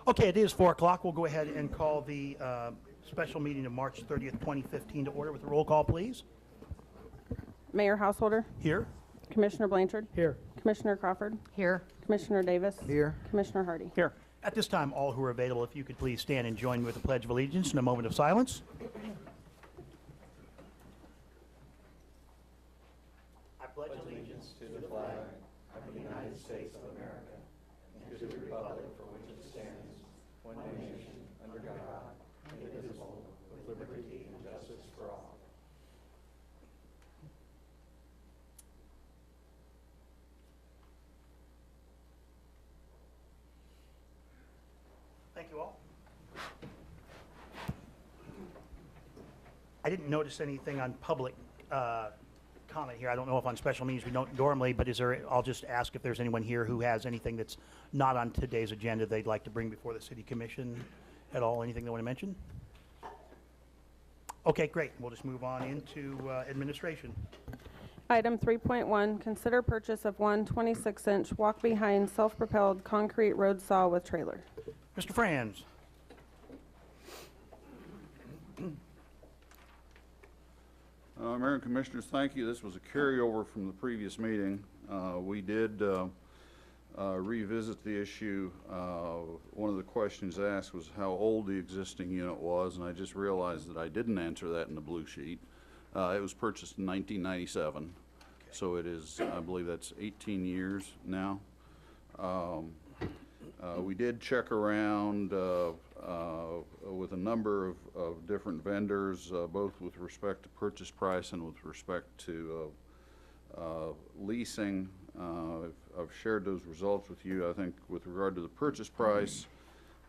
Okay, it is 4 o'clock. We'll go ahead and call the special meeting of March 30th, 2015 to order with a roll call, please. Mayor Householder, Here. Commissioner Blanchard, Here. Commissioner Crawford, Here. Commissioner Davis, Here. Commissioner Hardy. Here. At this time, all who are available, if you could please stand and join me with the Pledge of Allegiance in a moment of silence. I pledge allegiance to the flag of the United States of America and to the republic for which it stands, one nation, under God, indivisible, with liberty and justice for all. Thank you all. I didn't notice anything on public comment here. I don't know if on special meetings we don't normally, but is there, I'll just ask if there's anyone here who has anything that's not on today's agenda they'd like to bring before the City Commission at all, anything they want to mention? Okay, great. We'll just move on into administration. Item 3.1, consider purchase of one 26-inch walk-behind self-propelled concrete road saw with trailer. Mr. Franz. Mayor and Commissioners, thank you. This was a carryover from the previous meeting. We did revisit the issue. One of the questions asked was how old the existing unit was, and I just realized that I didn't answer that in the blue sheet. It was purchased in 1997, so it is, I believe that's 18 years now. We did check around with a number of different vendors, both with respect to purchase price and with respect to leasing. I've shared those results with you. I think with regard to the purchase price,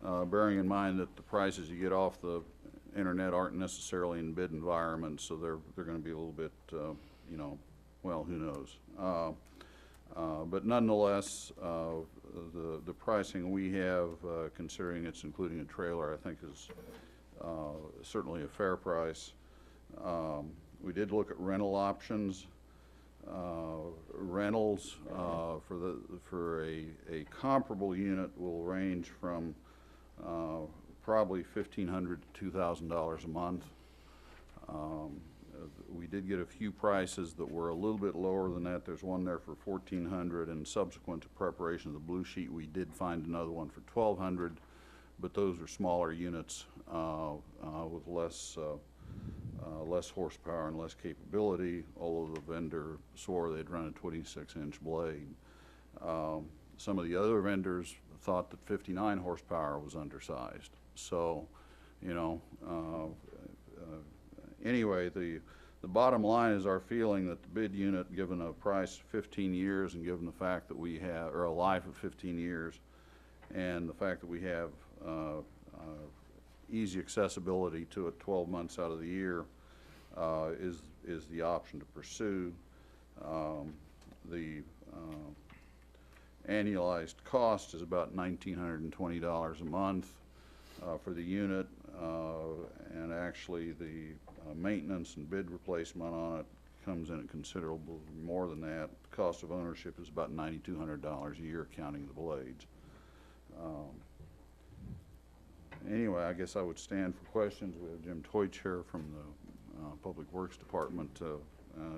bearing in mind that the prices you get off the internet aren't necessarily in bid environments, so they're going to be a little bit, you know, well, who knows. But nonetheless, the pricing we have, considering it's including a trailer, I think is certainly a fair price. We did look at rental options. Rentals for a comparable unit will range from probably $1,500 to $2,000 a month. We did get a few prices that were a little bit lower than that. There's one there for $1,400, and subsequent to preparation of the blue sheet, we did find another one for $1,200, but those are smaller units with less horsepower and less capability, although the vendor swore they'd run a 26-inch blade. Some of the other vendors thought that 59 horsepower was undersized. So, you know, anyway, the bottom line is our feeling that the bid unit, given a price of 15 years and given the fact that we have, or a life of 15 years, and the fact that we have easy accessibility to it 12 months out of the year, is the option to pursue. The annualized cost is about $1,920 a month for the unit, and actually the maintenance and bid replacement on it comes in at considerably more than that. The cost of ownership is about $9,200 a year, counting the blades. Anyway, I guess I would stand for questions. We have Jim Toich here from the Public Works Department to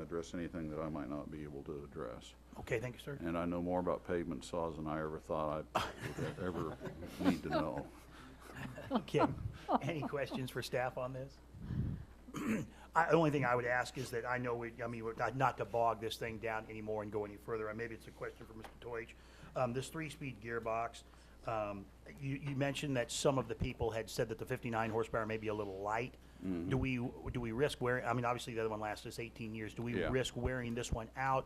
address anything that I might not be able to address. Okay, thank you, sir. And I know more about pavement saws than I ever thought I would ever need to know. Okay. Any questions for staff on this? The only thing I would ask is that I know we're not to bog this thing down anymore and go any further. Maybe it's a question for Mr. Toich. This 3-speed gearbox, you mentioned that some of the people had said that the 59 horsepower may be a little light. Mm-hmm. Do we risk wearing? I mean, obviously the other one lasted us 18 years. Do we risk wearing this one out?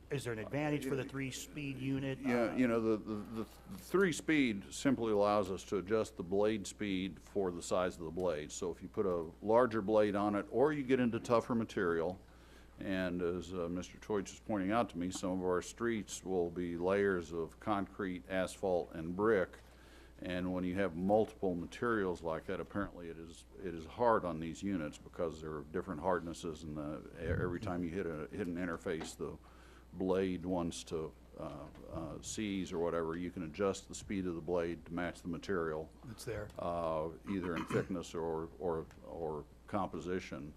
Is there an advantage for the 3-speed unit? Yeah, you know, the 3-speed simply allows us to adjust the blade speed for the size of the blade. So if you put a larger blade on it, or you get into tougher material, and as Mr. Toich is pointing out to me, some of our streets will be layers of concrete, asphalt, and brick. And when you have multiple materials like that, apparently it is hard on these units because there are different hardnesses, and every time you hit an interface, the blade wants to seas or whatever, you can adjust the speed of the blade to match the material, It's there. either in thickness or composition.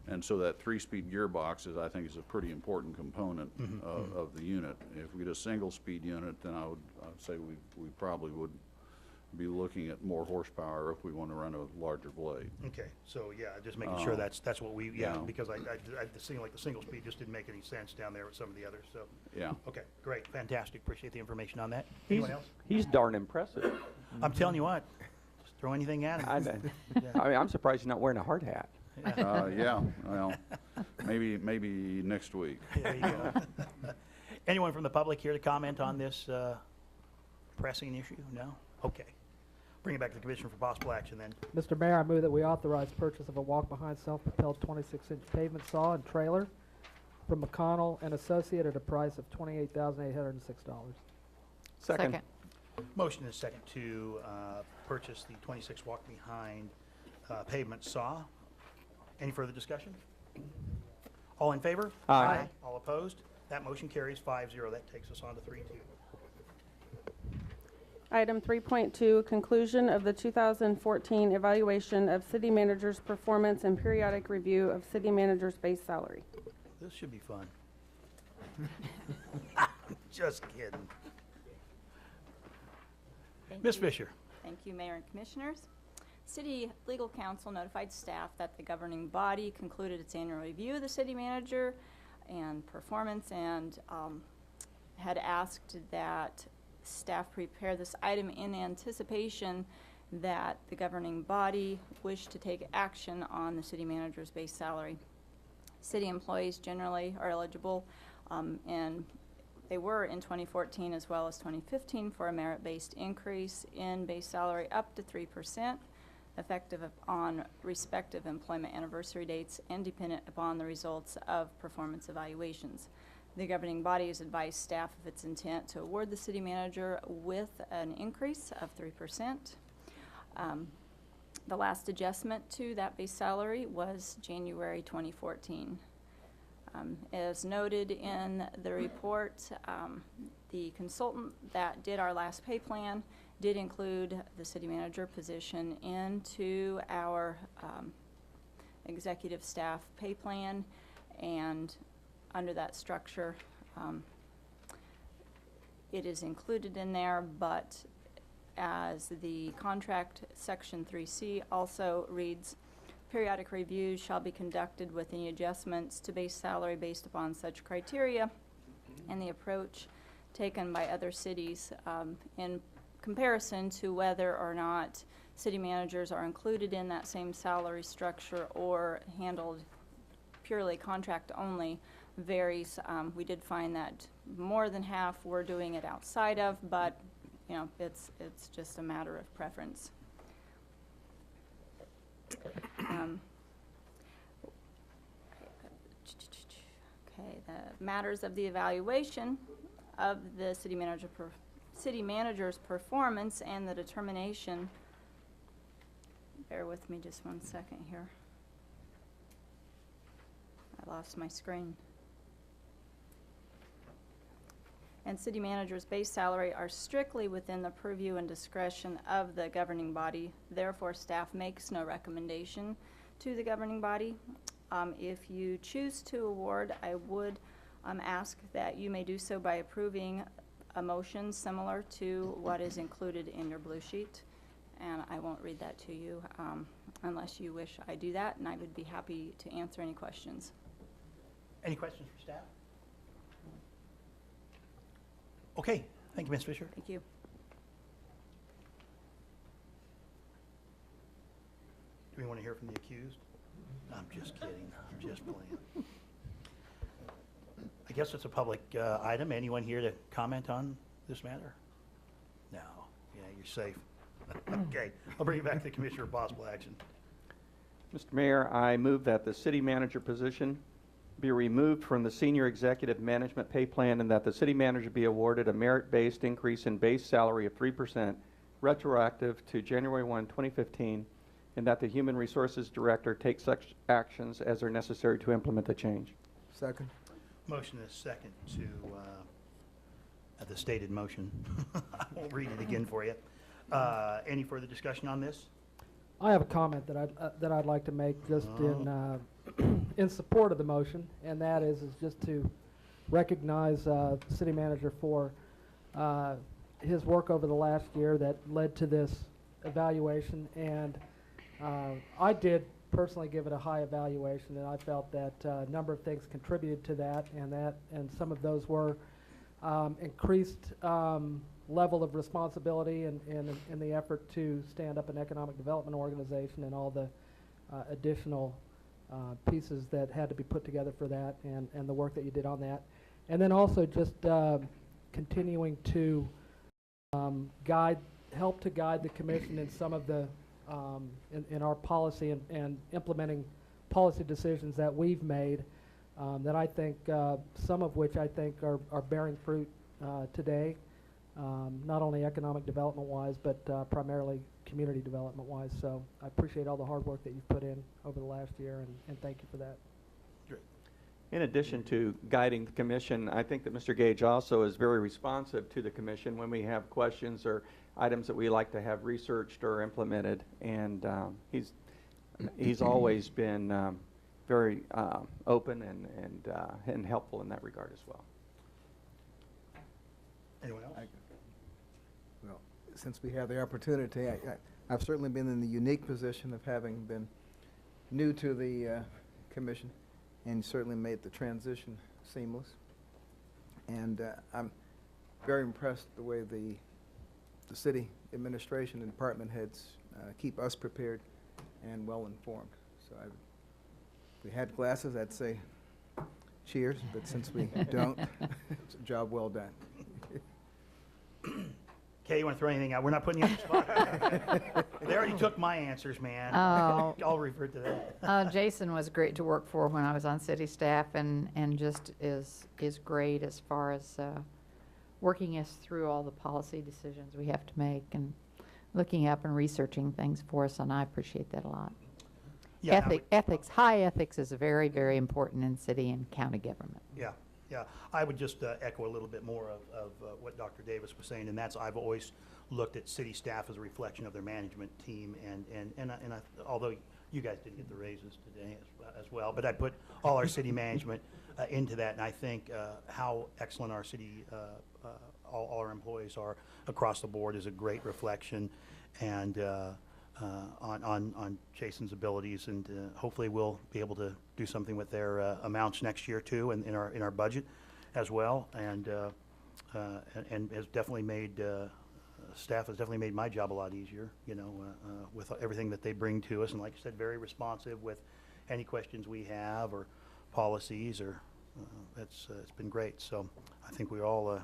And so that 3-speed gearbox is, I think, is a pretty important component of the unit. If we get a single-speed unit, then I'd say we probably would be looking at more horsepower if we want to run a larger blade. Okay, so yeah, just making sure that's what we, yeah, yeah. because I just seemed like the single speed just didn't make any sense down there with some of the others, so. Yeah. Okay, great, fantastic, appreciate the information on that. He's, Anyone else? he's darn impressive. I'm telling you what, just throw anything at him. I mean, I'm surprised he's not wearing a hard hat. Yeah, well, maybe next week. There you go. Anyone from the public here to comment on this pressing issue? No? Okay. Bring it back to the commission for possible action then. Mr. Mayor, I move that we authorize purchase of a walk-behind self-propelled 26-inch pavement saw and trailer from McConnell and Associate at a price of $28,806. Second. Motion is second to purchase the 26 walk-behind pavement saw. Any further discussion? All in favor? Aye. All opposed? That motion carries 5-0. That takes us on to 3-2. Item 3.2, conclusion of the 2014 evaluation of city manager's performance and periodic review of city manager's base salary. This should be fun. Just kidding. Ms. Fisher. Thank you, Mayor and Commissioners. City Legal Counsel notified staff that the governing body concluded its annual review of the city manager and performance and had asked that staff prepare this item in anticipation that the governing body wished to take action on the city manager's base salary. City employees generally are eligible, and they were in 2014 as well as 2015 for a merit-based increase in base salary up to 3%, effective on respective employment anniversary dates and dependent upon the results of performance evaluations. The governing body has advised staff of its intent to award the city manager with an increase of 3%. The last adjustment to that base salary was January 2014. As noted in the report, the consultant that did our last pay plan did include the city manager position into our executive staff pay plan, and under that structure, it is included in there, but as the contract section 3C also reads, periodic reviews shall be conducted with any adjustments to base salary based upon such criteria and the approach taken by other cities in comparison to whether or not city managers are included in that same salary structure or handled purely contract only varies. We did find that more than half were doing it outside of, but you know, it's just a matter of preference. Okay, the matters of the evaluation of the city manager's performance and the determination. Bear with me just 1 second here. I lost my screen. And city manager's base salary are strictly within the purview and discretion of the governing body. Therefore, staff makes no recommendation to the governing body. If you choose to award, I would ask that you may do so by approving a motion similar to what is included in your blue sheet. And I won't read that to you unless you wish I do that, and I would be happy to answer any questions. Any questions for staff? Okay, thank you, Ms. Fisher. Thank you. Do we want to hear from the accused? I'm just kidding, I'm just playing. I guess it's a public item. Anyone here to comment on this matter? No, yeah, you're safe. Okay, I'll bring it back to the commissioner for possible action. Mr. Mayor, I move that the city manager position be removed from the senior executive management pay plan and that the city manager be awarded a merit-based increase in base salary of 3% retroactive to January 1, 2015, and that the human resources director take such actions as are necessary to implement the change. Second. Motion is second to the stated motion. I won't read it again for you. Any further discussion on this? I have a comment that I'd like to make just in support of the motion, and that is just to recognize the city manager for his work over the last year that led to this evaluation. And I did personally give it a high evaluation, and I felt that a number of things contributed to that, and some of those were increased level of responsibility in the effort to stand up an economic development organization and all the additional pieces that had to be put together for that, and the work that you did on that. And then also just continuing to help to guide the commission in some of the, in our policy and implementing policy decisions that we've made, that I think, some of which I think are bearing fruit today. Not only economic development-wise, but primarily community development-wise. So I appreciate all the hard work that you've put in over the last year, and thank you for that. In addition to guiding the commission, I think that Mr. Gage also is very responsive to the commission when we have questions or items that we like to have researched or implemented. And he's always been very open and helpful in that regard as well. Anyone else? Well, since we have the opportunity, I've certainly been in the unique position of having been new to the commission, and certainly made the transition seamless. And I'm very impressed the way the city administration and department heads keep us prepared and well informed. So if we had glasses, I'd say cheers, but since we don't, it's a job well done. Kay, you want to throw anything out? We're not putting you on the spot. They already took my answers, man. Oh. I'll revert to that. Jason was great to work for when I was on city staff, and just is great as far as working us through all the policy decisions we have to make and looking up and researching things for us, and I appreciate that a lot. Yeah, Ethics, high ethics is very, very important in city and county government. Yeah, yeah. I would just echo a little bit more of what Dr. Davis was saying, and that's I've always looked at city staff as a reflection of their management team, and although you guys didn't get the raises today as well, but I put all our city management into that, and I think how excellent our city, all our employees are across the board is a great reflection, and on Jason's abilities, and hopefully we'll be able to do something with their amounts next year too, and in our budget as well, and has definitely made staff has definitely made my job a lot easier, you know, with everything that they bring to us, and like I said, very responsive with any questions we have or policies, or it's been great. So I think we all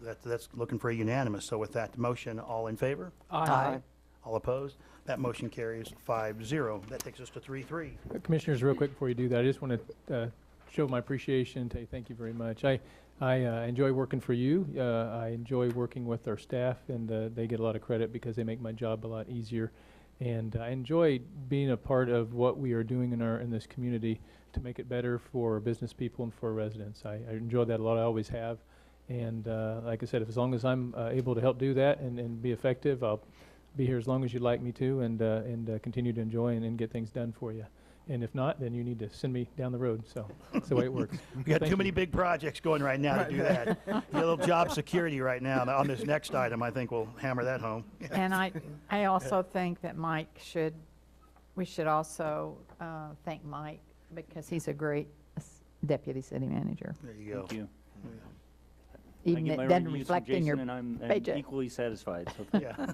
that's looking for a unanimous. So with that motion, all in favor? Aye. All opposed? That motion carries 5-0. That takes us to 3-3. Commissioners, real quick before you do that, I just want to show my appreciation and tell you thank you very much. I enjoy working for you. I enjoy working with our staff, and they get a lot of credit because they make my job a lot easier. And I enjoy being a part of what we are doing in this community to make it better for business people and for residents. I enjoy that a lot. I always have. And like I said, as long as I'm able to help do that and be effective, I'll be here as long as you'd like me to, and continue to enjoy and get things done for you. And if not, then you need to send me down the road. So that's the way it works. We got Thank too many you. big projects going right now to do that. A little job security right now. Now, on this next item, I think we'll hammer that home. And I also think that we should also thank Mike, because he's a great deputy city manager. There you go. Thank you. Even I get it my doesn't reviews reflect from in your Jason, and I'm paycheck. equally satisfied. So thank Yeah.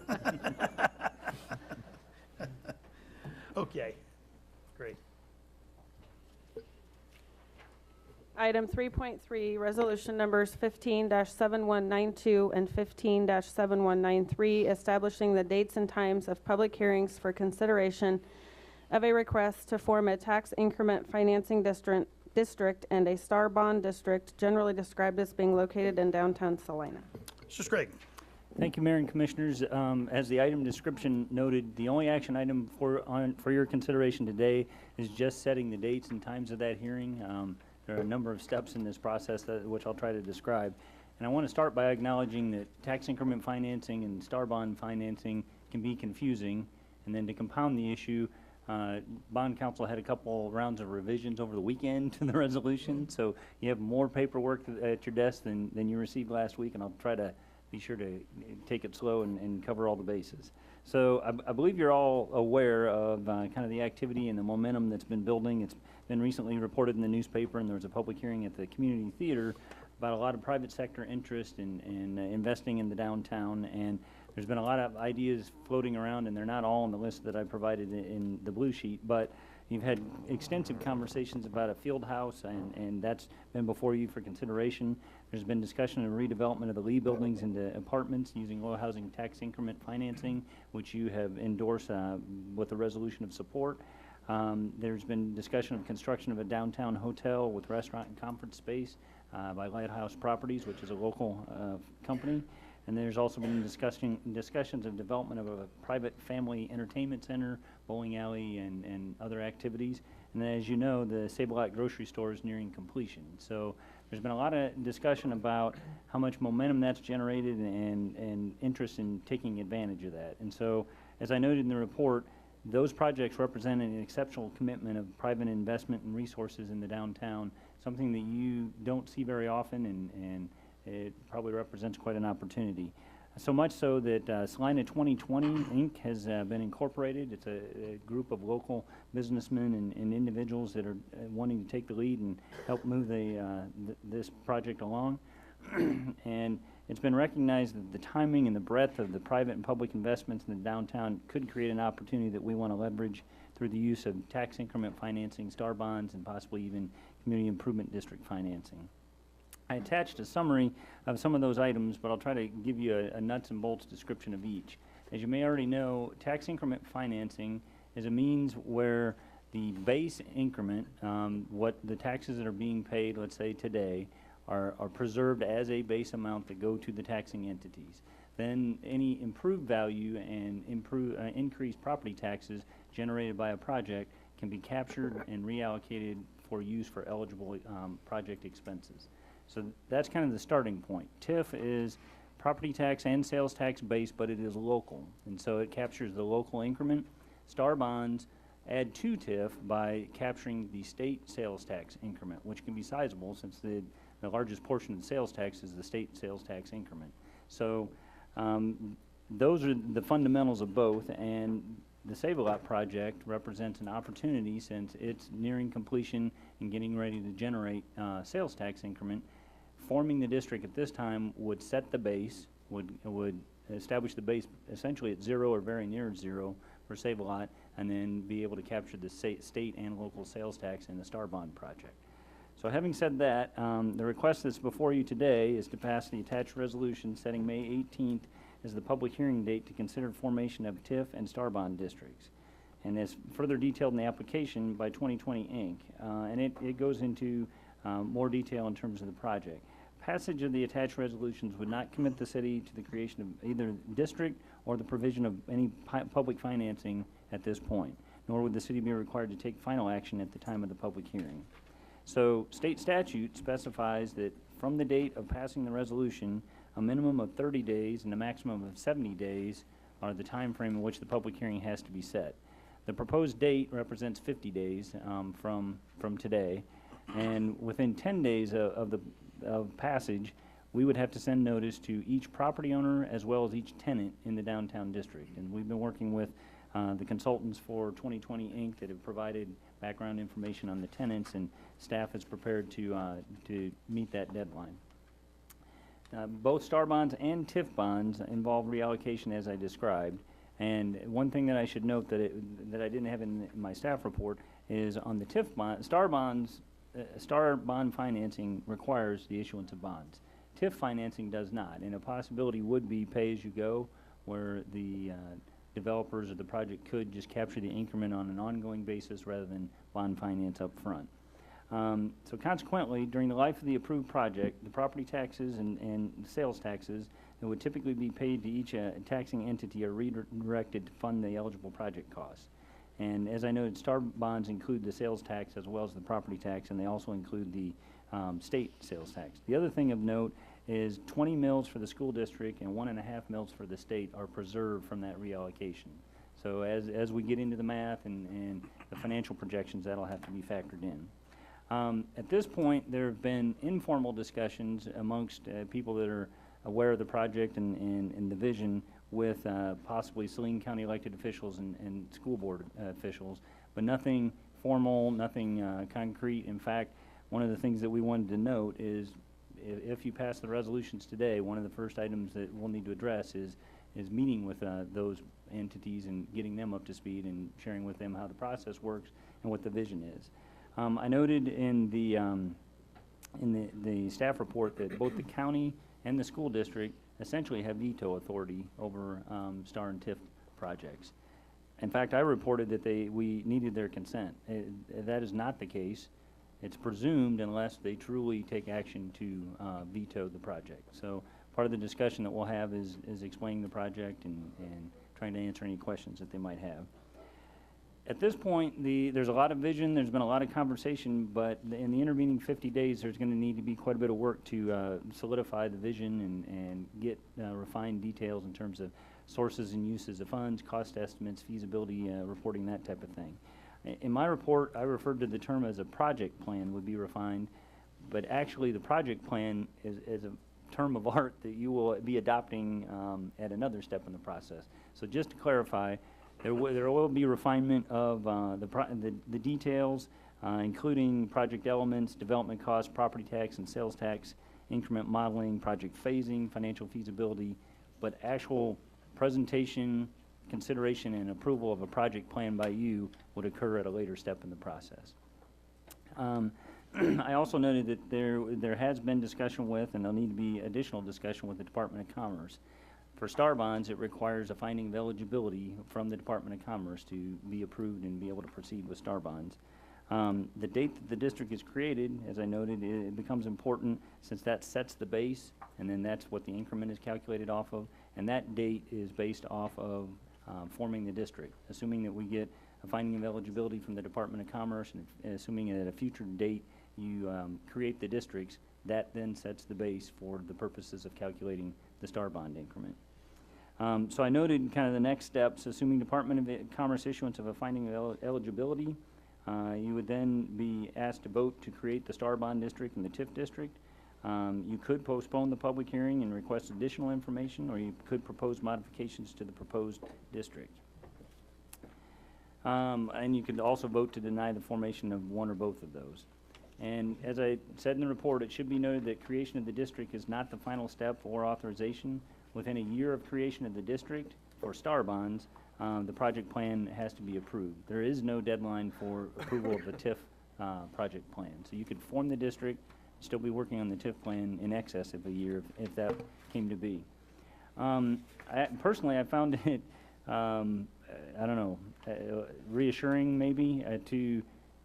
Okay, great. Item 3.3, resolution numbers 15-7192 and 15-7193, establishing the dates and times of public hearings for consideration of a request to form a tax increment financing district and a star bond district, generally described as being located in downtown Salina. Mr. Scraig. Thank you, Mayor and Commissioners. As the item description noted, the only action item for your consideration today is just setting the dates and times of that hearing. There are a number of steps in this process which I'll try to describe. And I want to start by acknowledging that tax increment financing and star bond financing can be confusing. And then to compound the issue, Bond Council had a couple rounds of revisions over the weekend to the resolution. So you have more paperwork at your desk than you received last week, and I'll try to be sure to take it slow and cover all the bases. So I believe you're all aware of kind of the activity and the momentum that's been building. It's been recently reported in the newspaper, and there was a public hearing at the community theater about a lot of private sector interest in investing in the downtown. And there's been a lot of ideas floating around, and they're not all on the list that I provided in the blue sheet, but you've had extensive conversations about a field house, and that's been before you for consideration. There's been discussion of redevelopment of the Lee buildings into apartments using low housing tax increment financing, which you have endorsed with a resolution of support. There's been discussion of construction of a downtown hotel with restaurant and conference space by Lighthouse Properties, which is a local company. And there's also been discussions of development of a private family entertainment center, bowling alley, and other activities. And then, as you know, the Save-A-Lot grocery store is nearing completion. So there's been a lot of discussion about how much momentum that's generated and interest in taking advantage of that. And so, as I noted in the report, those projects represent an exceptional commitment of private investment and resources in the downtown, something that you don't see very often, and it probably represents quite an opportunity. So much so that Salina 2020 Inc. has been incorporated. It's a group of local businessmen and individuals that are wanting to take the lead and help move this project along. And it's been recognized that the timing and the breadth of the private and public investments in the downtown could create an opportunity that we want to leverage through the use of tax increment financing, star bonds, and possibly even community improvement district financing. I attached a summary of some of those items, but I'll try to give you a nuts and bolts description of each. As you may already know, tax increment financing is a means where the base increment, what the taxes that are being paid, let's say today, are preserved as a base amount that go to the taxing entities. Then any improved value and increased property taxes generated by a project can be captured and reallocated for use for eligible project expenses. So that's kind of the starting point. TIF is property tax and sales tax based, but it is local, and so it captures the local increment. Star bonds add to TIF by capturing the state sales tax increment, which can be sizable since the largest portion of the sales tax is the state sales tax increment. So those are the fundamentals of both, and the Save-A-Lot project represents an opportunity since it's nearing completion and getting ready to generate sales tax increment. Forming the district at this time would set the base, would establish the base essentially at zero or very near zero for Save-A-Lot, and then be able to capture the state and local sales tax in the Star Bond project. So having said that, the request that's before you today is to pass the attached resolution setting May 18th as the public hearing date to consider formation of TIF and Star Bond districts. And as further detailed in the application by 2020 Inc. And it goes into more detail in terms of the project. Passage of the attached resolutions would not commit the city to the creation of either district or the provision of any public financing at this point, nor would the city be required to take final action at the time of the public hearing. So state statute specifies that from the date of passing the resolution, a minimum of 30 days and a maximum of 70 days are the time frame in which the public hearing has to be set. The proposed date represents 50 days from today, and within 10 days of passage, we would have to send notice to each property owner as well as each tenant in the downtown district. And we've been working with the consultants for 2020 Inc. that have provided background information on the tenants, and staff is prepared to meet that deadline. Both Star bonds and TIF bonds involve reallocation as I described. And one thing that I should note that I didn't have in my staff report is on the TIF bond, Star bond financing requires the issuance of bonds. TIF financing does not, and a possibility would be pay-as-you-go, where the developers of the project could just capture the increment on an ongoing basis rather than bond finance up front. So consequently, during the life of the approved project, the property taxes and sales taxes that would typically be paid to each taxing entity are redirected to fund the eligible project costs. And as I noted, Star bonds include the sales tax as well as the property tax, and they also include the state sales tax. The other thing of note is 20 mills for the school district and 1.5 mills for the state are preserved from that reallocation. So as we get into the math and the financial projections, that'll have to be factored in. At this point, there have been informal discussions amongst people that are aware of the project and the vision with possibly Saline County elected officials and school board officials, but nothing formal, nothing concrete. In fact, one of the things that we wanted to note is if you pass the resolutions today, one of the first items that we'll need to address is meeting with those entities and getting them up to speed and sharing with them how the process works and what the vision is. I noted in the staff report that both the county and the school district essentially have veto authority over STAR and TIF projects. In fact, I reported that we needed their consent. That is not the case. It's presumed unless they truly take action to veto the project. So part of the discussion that we'll have is explaining the project and trying to answer any questions that they might have. At this point, there's a lot of vision, there's been a lot of conversation, but in the intervening 50 days, there's going to need to be quite a bit of work to solidify the vision and get refined details in terms of sources and uses of funds, cost estimates, feasibility reporting, that type of thing. In my report, I referred to the term as a project plan would be refined, but actually the project plan is a term of art that you will be adopting at another step in the process. So just to clarify, there will be refinement of the details, including project elements, development costs, property tax and sales tax, increment modeling, project phasing, financial feasibility, but actual presentation, consideration, and approval of a project plan by you would occur at a later step in the process. I also noted that there has been discussion with, and there'll need to be additional discussion with the Department of Commerce. For STAR bonds, it requires a finding of eligibility from the Department of Commerce to be approved and be able to proceed with STAR bonds. The date that the district is created, as I noted, it becomes important since that sets the base, and then that's what the increment is calculated off of, and that date is based off of forming the district. Assuming that we get a finding of eligibility from the Department of Commerce, and assuming at a future date you create the districts, that then sets the base for the purposes of calculating the STAR bond increment. So I noted kind of the next steps. Assuming Department of Commerce issuance of a finding of eligibility, you would then be asked to vote to create the STAR bond district and the TIF district. You could postpone the public hearing and request additional information, or you could propose modifications to the proposed district. And you could also vote to deny the formation of one or both of those. And as I said in the report, it should be noted that creation of the district is not the final step or authorization. Within a year of creation of the district for STAR bonds, the project plan has to be approved. There is no deadline for approval of the TIF project plan. So you could form the district, still be working on the TIF plan in excess of a year if that came to be. Personally, I found it, I don't know, reassuring maybe to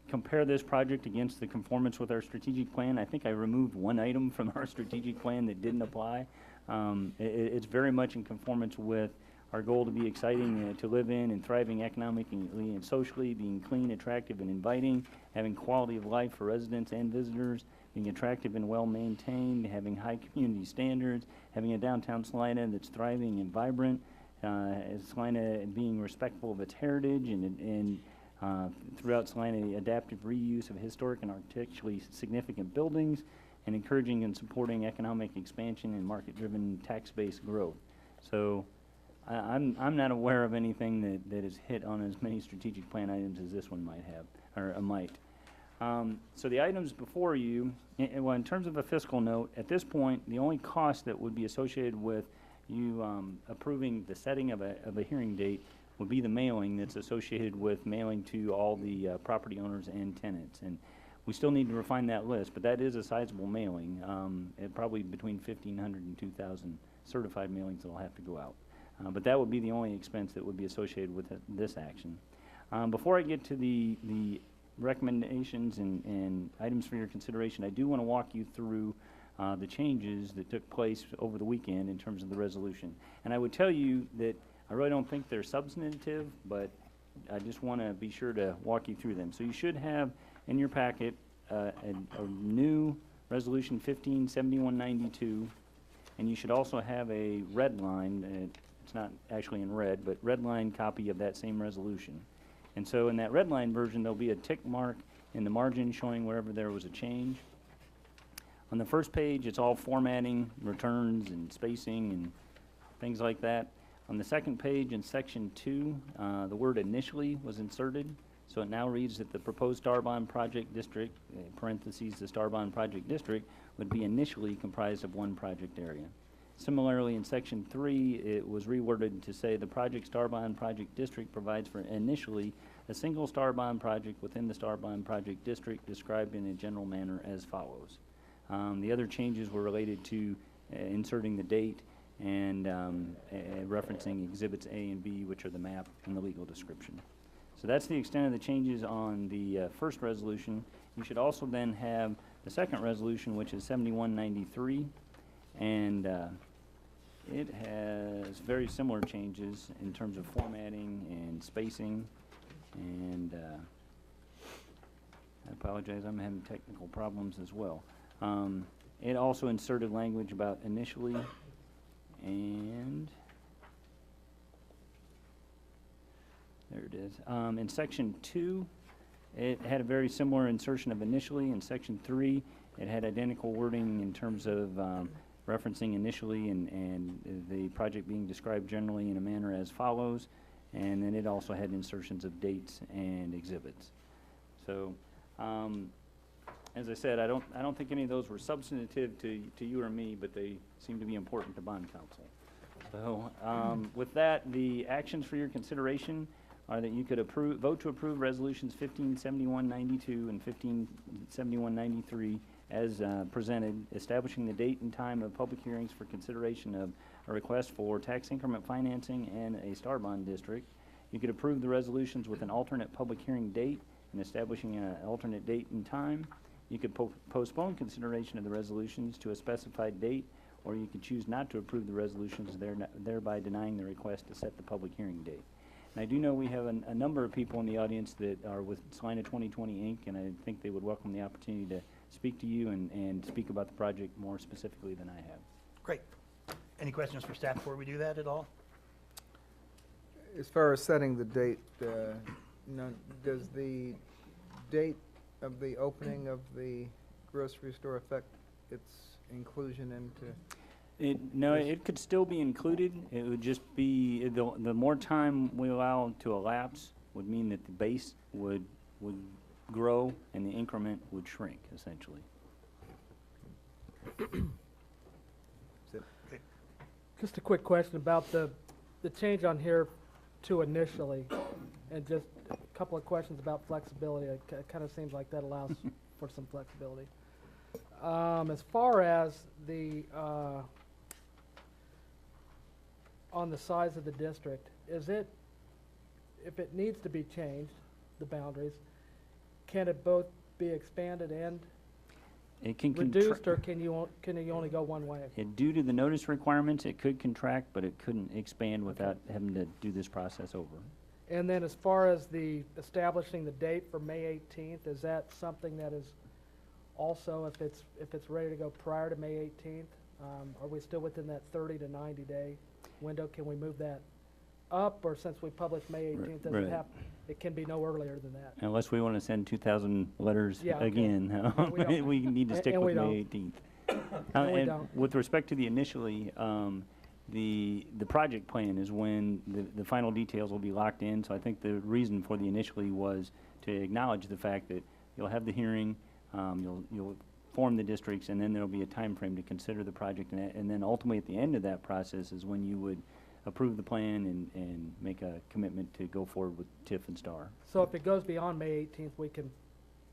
compare this project against the conformance with our strategic plan. I think I removed one item from our strategic plan that didn't apply. It's very much in conformance with our goal to be exciting to live in and thriving economically and socially, being clean, attractive, and inviting, having quality of life for residents and visitors, being attractive and well-maintained, having high community standards, having a downtown Salina that's thriving and vibrant, Salina being respectful of its heritage, and throughout Salina, adaptive reuse of historic and architecturally significant buildings, and encouraging and supporting economic expansion and market-driven tax-based growth. So I'm not aware of anything that is hit on as many strategic plan items as this one might have, or might. So the items before you, well, in terms of a fiscal note, at this point, the only cost that would be associated with you approving the setting of a hearing date would be the mailing that's associated with mailing to all the property owners and tenants. And we still need to refine that list, but that is a sizable mailing, probably between 1,500 and 2,000 certified mailings that will have to go out. But that would be the only expense that would be associated with this action. Before I get to the recommendations and items for your consideration, I do want to walk you through the changes that took place over the weekend in terms of the resolution. And I would tell you that I really don't think they're substantive, but I just want to be sure to walk you through them. So you should have in your packet a new resolution 157192 And you should also have a red line, it's not actually in red, but red line copy of that same resolution. And so in that red line version, there'll be a tick mark in the margin showing wherever there was a change. On the first page, it's all formatting, returns, and spacing, and things like that. On the second page, in section 2, the word initially was inserted. So it now reads that the proposed Starbond Project District, parentheses, the Starbond Project District, would be initially comprised of one project area. Similarly, in section 3, it was reworded to say the project Starbond Project District provides for initially a single Starbond project within the Starbond Project District described in a general manner as follows. The other changes were related to inserting the date and referencing exhibits A and B, which are the map and the legal description. So that's the extent of the changes on the first resolution. You should also then have the second resolution, which is 7193, and it has very similar changes in terms of formatting and spacing, and I apologize, I'm having technical problems as well. It also inserted language about initially, and there it is. In section 2, it had a very similar insertion of initially. In section 3, it had identical wording in terms of referencing initially and the project being described generally in a manner as follows. And then it also had insertions of dates and exhibits. So, as I said, I don't think any of those were substantive to you or me, but they seem to be important to bond counsel. So, with that, the actions for your consideration are that you could vote to approve resolutions 157192 and 157193 as presented, establishing the date and time of public hearings for consideration of a request for tax increment financing and a Starbond district. You could approve the resolutions with an alternate public hearing date and establishing an alternate date and time. You could postpone consideration of the resolutions to a specified date, or you could choose not to approve the resolutions, thereby denying the request to set the public hearing date. And I do know we have a number of people in the audience that are with Salina 2020 Inc., and I think they would welcome the opportunity to speak to you and speak about the project more specifically than I have. Great. Any questions for staff before we do that at all? As far as setting the date, does the date of the opening of the grocery store affect its inclusion into? No, it could still be included. It would just be, the more time we allow to elapse would mean that the base would grow and the increment would shrink, essentially. Just a quick question about the change on here to initially, and just a couple of questions about flexibility. It kind of seems like that allows for some flexibility. As far as the, on the size of the district, is it, if it needs to be changed, the boundaries, can it both be expanded and It can reduced, or can you only go one way? Due to the notice requirements, it could contract, but it couldn't expand without having to do this process over. And then as far as the establishing the date for May 18th, is that something that is also, if it's ready to go prior to May 18th, are we still within that 30 to 90 day window? Can we move that up, or since we published May 18th, does it have, it can be no earlier than that? Unless we want to send 2,000 letters Yeah, okay. again, We don't. we need to stick And we with May 18th. And we And don't. with respect to the initially, the project plan is when the final details will be locked in. So I think the reason for the initially was to acknowledge the fact that you'll have the hearing, you'll form the districts, and then there'll be a time frame to consider the project. And then ultimately at the end of that process is when you would approve the plan and make a commitment to go forward with TIF and STAR. So if it goes beyond May 18th, we can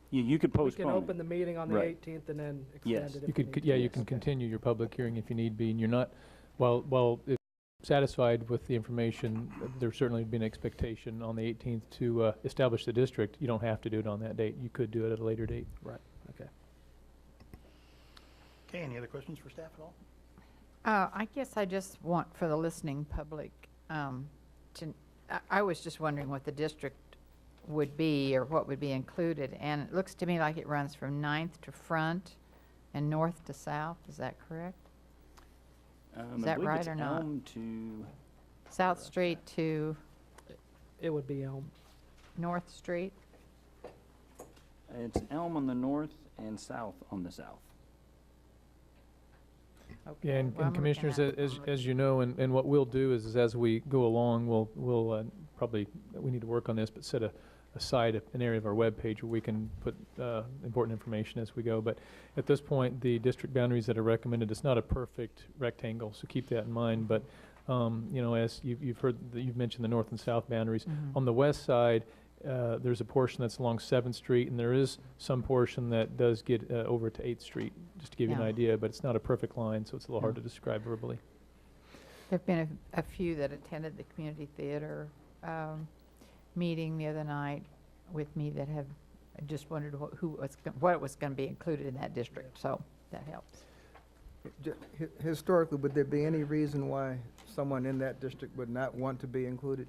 You could postpone we can it. open the meeting on the Right. 18th and then Yes. extend it You if we could, need yeah, to. you can continue your public hearing if you need be, and you're not, while if satisfied with the information, there's certainly been expectation on the 18th to establish the district. You don't have to do it on that date. You could do it at a later date. Right, okay. Okay, any other questions for staff at all? I guess I just want for the listening public, I was just wondering what the district would be or what would be included. And it looks to me like it runs from 9th to Front and north to south. Is that correct? Is I that believe right it's or not? Elm to, South Street to It would be Elm. North Street? it's Elm on the north and South on the south. Okay, Yeah, well, and I'm looking commissioners, at it. as you know, and what we'll do is as we go along, we'll probably, we need to work on this, but set aside an area of our webpage where we can put important information as we go. But at this point, the district boundaries that are recommended, it's not a perfect rectangle, so keep that in mind. But, you know, as you've heard, you've mentioned the north and south boundaries. Mhm. On the west side, there's a portion that's along 7th Street, and there is some portion that does get over to 8th Street, just to give you an Yeah. idea, but it's not a perfect line, so it's a little hard Yeah. to describe verbally. There've been a few that attended the community theater meeting the other night with me that have just wondered what was going to be included in that district, so that helps. Historically, would there be any reason why someone in that district would not want to be included?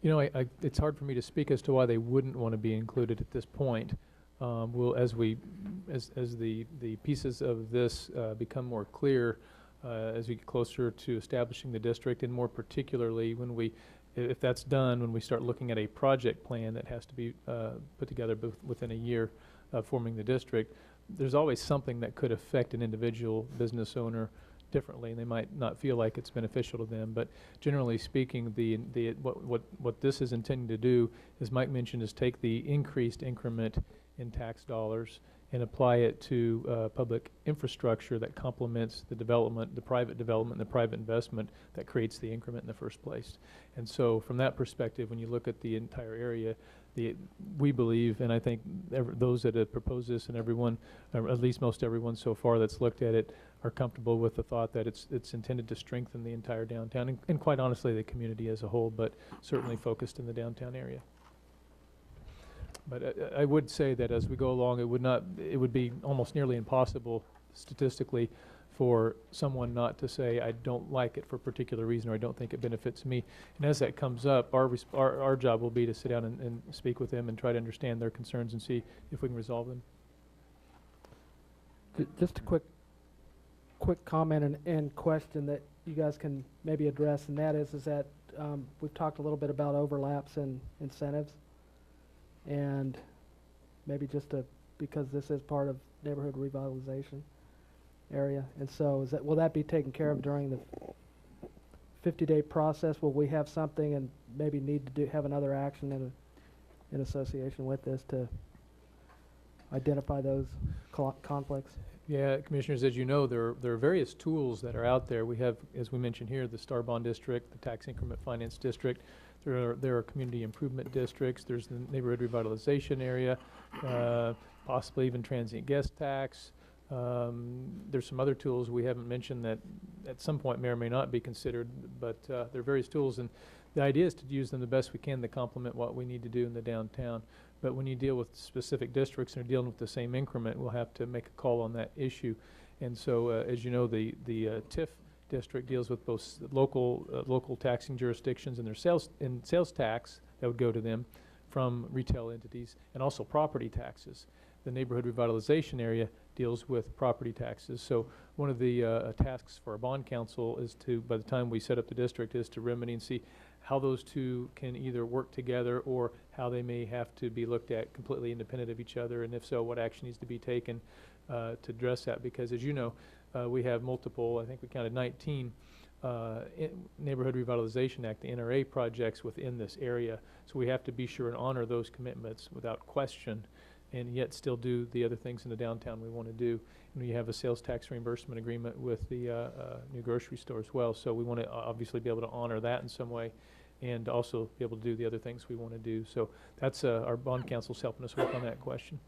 You know, it's hard for me to speak as to why they wouldn't want to be included at this point. We'll, as the pieces of this become more clear, as we get closer to establishing the district, and more particularly if that's done, when we start looking at a project plan that has to be put together within a year of forming the district, there's always something that could affect an individual business owner differently, and they might not feel like it's beneficial to them. But generally speaking, what this is intending to do, as Mike mentioned, is take the increased increment in tax dollars and apply it to public infrastructure that complements the development, the private development, and the private investment that creates the increment in the first place. And so from that perspective, when you look at the entire area, we believe, and I think those that have proposed this and everyone, or at least most everyone so far that's looked at it, are comfortable with the thought that it's intended to strengthen the entire downtown, and quite honestly, the community as a whole, but certainly focused in the downtown area. But I would say that as we go along, it would be almost nearly impossible statistically for someone not to say, I don't like it for a particular reason, or I don't think it benefits me. And as that comes up, our job will be to sit down and speak with them and try to understand their concerns and see if we can resolve them. Just a quick comment and question that you guys can maybe address, and that is that we've talked a little bit about overlaps and incentives, and maybe because this is part of neighborhood revitalization area, and so will that be taken care of during the 50-day process? Will we have something and maybe need to have another action in association with this to identify those conflicts? Yeah, Commissioners, as you know, there are various tools that are out there. We have, as we mentioned here, the Star Bond District, the Tax Increment Finance District. There are community improvement districts. There's the neighborhood revitalization area, possibly even transient guest tax. There's some other tools we haven't mentioned that at some point may or may not be considered, but there are various tools, and the idea is to use them the best we can to complement what we need to do in the downtown. But when you deal with specific districts and are dealing with the same increment, we'll have to make a call on that issue. And so, as you know, the TIF district deals with both local taxing jurisdictions and their sales tax that would go to them from retail entities, and also property taxes. The neighborhood revitalization area deals with property taxes. So one of the tasks for our bond council is to, by the time we set up the district, is to remedy and see how those two can either work together or how they may have to be looked at completely independent of each other, and if so, what action needs to be taken to address that. Because as you know, we have multiple, I think we counted 19 Neighborhood Revitalization Act, the NRA projects within this area. So we have to be sure and honor those commitments without question, and yet still do the other things in the downtown we want to do. And we have a sales tax reimbursement agreement with the new grocery store as well. So we want to obviously be able to honor that in some way, and also be able to do the other things we want to do. So that's our bond council's helping us work on that question.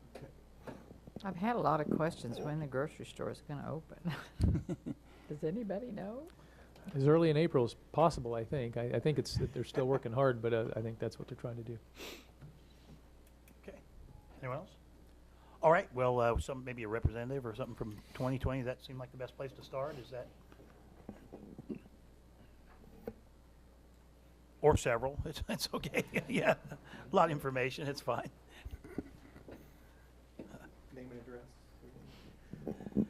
I've had a lot of questions when the grocery store is going to open. Does anybody know? As early in April as possible, I think. I think they're still working hard, but I think that's what they're trying to do. Okay. Anyone else? All right, well, maybe a representative or something from 2020, that seemed like the best place to start, is that? Or several, it's okay, yeah. A lot of information, it's fine. Name and address.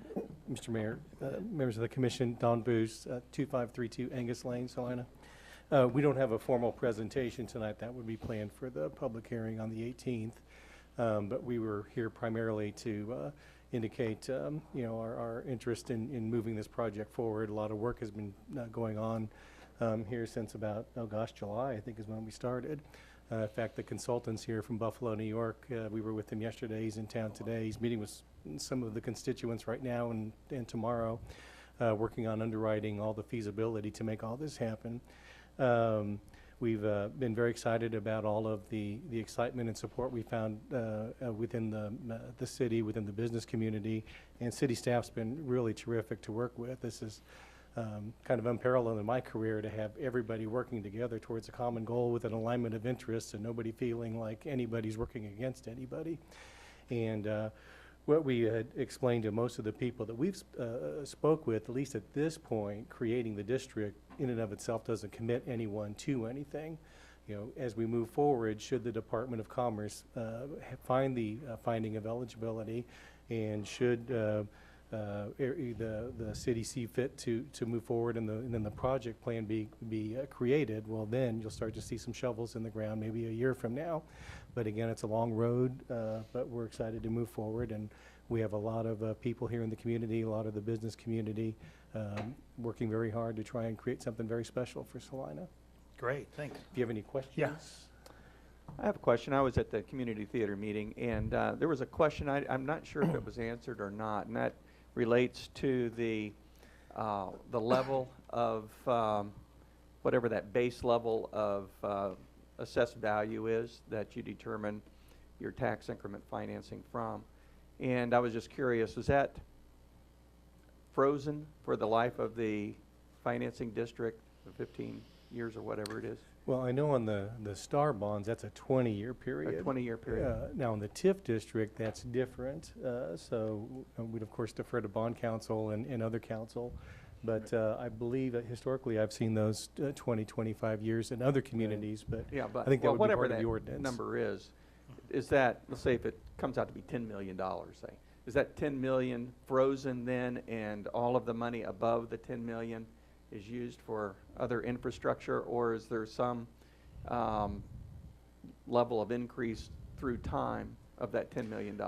Mr. Mayor, members of the commission, Don Booth, 2532 Angus Lane, Salina. We don't have a formal presentation tonight. That would be planned for the public hearing on the 18th. But we were here primarily to indicate, our interest in moving this project forward. A lot of work has been going on here since about, July, I think is when we started. In fact, the consultant's here from Buffalo, New York. We were with him yesterday. He's in town today. He's meeting with some of the constituents right now and tomorrow, working on underwriting all the feasibility to make all this happen. We've been very excited about all of the excitement and support we found within the city, within the business community, and city staff's been really terrific to work with. This is kind of unparalleled in my career to have everybody working together towards a common goal with an alignment of interests and nobody feeling like anybody's working against anybody. And what we had explained to most of the people that we've spoke with, at least at this point, creating the district in and of itself doesn't commit anyone to anything. As we move forward, should the Department of Commerce find the finding of eligibility, and should the city see fit to move forward and then the project plan be created, well, then you'll start to see some shovels in the ground maybe a year from now. But again, it's a long road, but we're excited to move forward, and we have a lot of people here in the community, a lot of the business community, working very hard to try and create something very special for Salina. Great, thanks. If you have any questions? Yes. I have a question. I was at the community theater meeting, and there was a question, I'm not sure if it was answered or not, and that relates to the level of, whatever that base level of assessed value is that you determine your tax increment financing from. And I was just curious, is that frozen for the life of the financing district, the 15 years or whatever it is? Well, I know on the STAR bonds, that's a 20-year period. A 20-year period. Now, in the TIF district, that's different. So we'd, of course, defer to bond counsel and other counsel. But I believe that historically I've seen those 20, 25 years in other communities. But Yeah, but I think that would be whatever part of that the ordinance. number is that, let's say if it comes out to be $10 million, say, is that 10 million frozen then, and all of the money above the 10 million is used for other infrastructure, or is there some level of increase through time of that $10 million?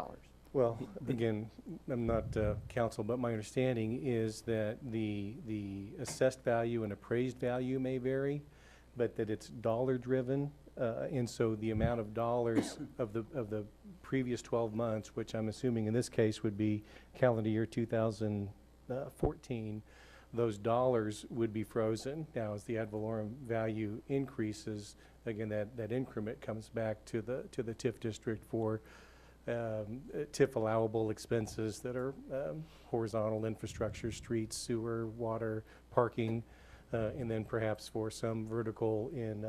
Well, again, I'm not counsel, but my understanding is that the assessed value and appraised value may vary, but that it's dollar-driven, and so the amount of dollars of the previous 12 months, which I'm assuming in this case would be calendar year 2014, those dollars would be frozen. Now, as the ad valorem value increases, again, that increment comes back to the TIF district for TIF allowable expenses that are horizontal infrastructure, streets, sewer, water, parking, and then perhaps for some vertical in,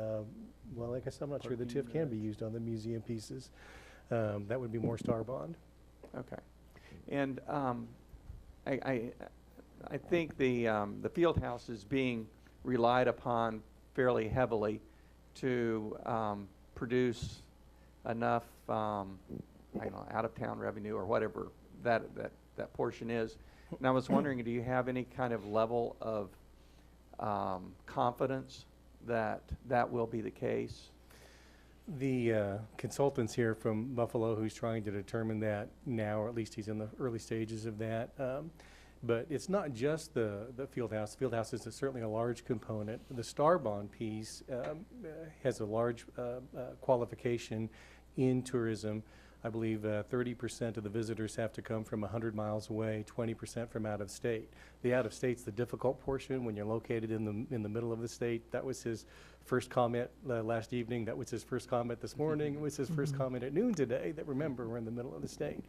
well, I guess I'm not sure the TIF can be used on the museum pieces. That would be more STAR bond. Okay. And I think the field house is being relied upon fairly heavily to produce enough, I don't know, out-of-town revenue or whatever that portion is. And I was wondering, do you have any kind of level of confidence that that will be the case? The consultant's here from Buffalo who's trying to determine that now, or at least he's in the early stages of that. But it's not just the field house. The field house is certainly a large component. The STAR bond piece has a large qualification in tourism. I believe 30% of the visitors have to come from 100 miles away, 20% from out of state. The out of state's the difficult portion when you're located in the middle of the state. That was his first comment last evening. That was his first comment this morning. It was his first comment at noon today, that remember, we're in the middle of the state.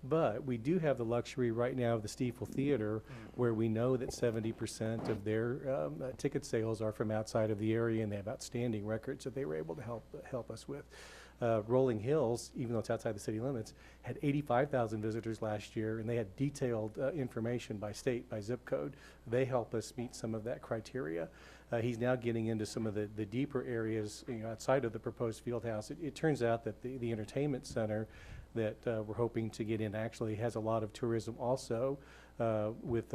But we do have the luxury right now of the Stiefel Theater, where we know that 70% of their ticket sales are from outside of the area, and they have outstanding records that they were able to help us with. Rolling Hills, even though it's outside the city limits, had 85,000 visitors last year, and they had detailed information by state, by zip code. They help us meet some of that criteria. He's now getting into some of the deeper areas, outside of the proposed field house. It turns out that the entertainment center that we're hoping to get in actually has a lot of tourism also. with